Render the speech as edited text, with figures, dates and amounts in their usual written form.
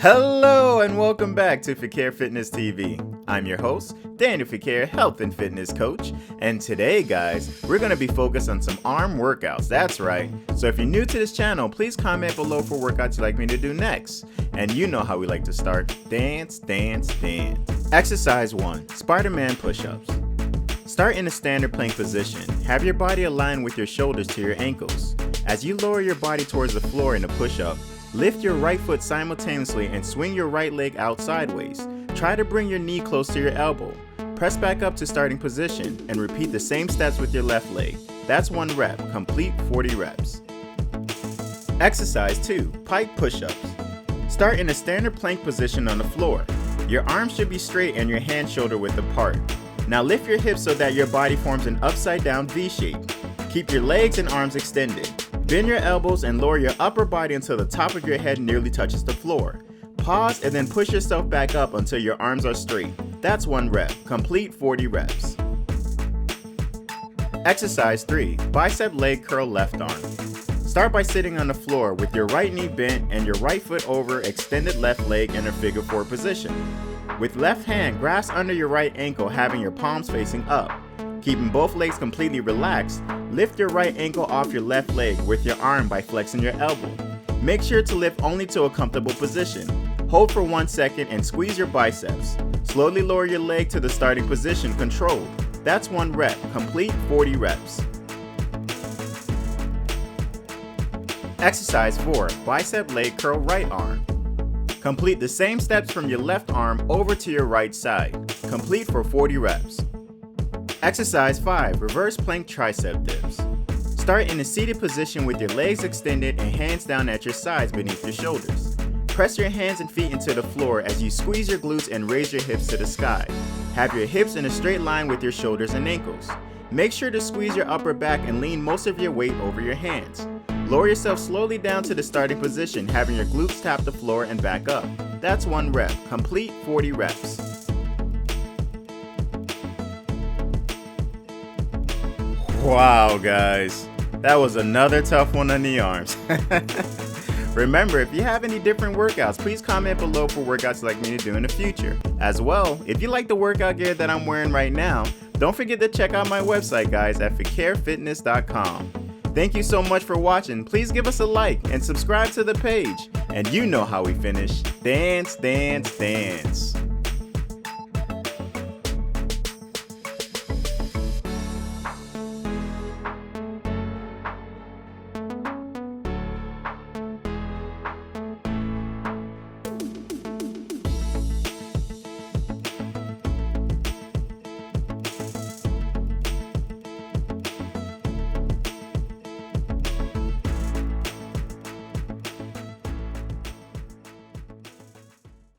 Hello and welcome back to Fequiere Fitness TV. I'm your host, Daniel Fequiere, health and fitness coach, and today guys, we're going to be focused on some arm workouts, that's right. So if you're new to this channel, please comment below for workouts you'd like me to do next. And you know how we like to start, dance, dance, dance. Exercise 1, Spider-Man push-ups. Start in a standard plank position. Have your body aligned with your shoulders to your ankles. As you lower your body towards the floor in a push-up, lift your right foot simultaneously and swing your right leg out sideways. Try to bring your knee close to your elbow. Press back up to starting position and repeat the same steps with your left leg. That's 1 rep. Complete 40 reps. Exercise 2, pike push-ups. Start in a standard plank position on the floor. Your arms should be straight and your hand shoulder width apart. Now lift your hips so that your body forms an upside down V shape. Keep your legs and arms extended. Bend your elbows and lower your upper body until the top of your head nearly touches the floor. Pause and then push yourself back up until your arms are straight. That's 1 rep. Complete 40 reps. Exercise 3, bicep leg curl left arm. Start by sitting on the floor with your right knee bent and your right foot over extended left leg in a figure 4 position. With left hand, grasp under your right ankle, having your palms facing up. Keeping both legs completely relaxed, lift your right ankle off your left leg with your arm by flexing your elbow. Make sure to lift only to a comfortable position. Hold for 1 second and squeeze your biceps. Slowly lower your leg to the starting position, controlled. That's 1 rep. Complete 40 reps. Exercise 4, bicep leg curl right arm. Complete the same steps from your left arm over to your right side. Complete for 40 reps. Exercise 5, reverse plank tricep dips. Start in a seated position with your legs extended and hands down at your sides beneath your shoulders. Press your hands and feet into the floor as you squeeze your glutes and raise your hips to the sky. Have your hips in a straight line with your shoulders and ankles. Make sure to squeeze your upper back and lean most of your weight over your hands. Lower yourself slowly down to the starting position, having your glutes tap the floor and back up. That's 1 rep. Complete 40 reps. Wow guys, that was another tough one on the arms. Remember, if you have any different workouts, please comment below for workouts you'd like me to do in the future. As well, if you like the workout gear that I'm wearing right now, don't forget to check out my website guys at fequierefitness.com. Thank you so much for watching. Please give us a like and subscribe to the page. And you know how we finish. Dance, dance, dance.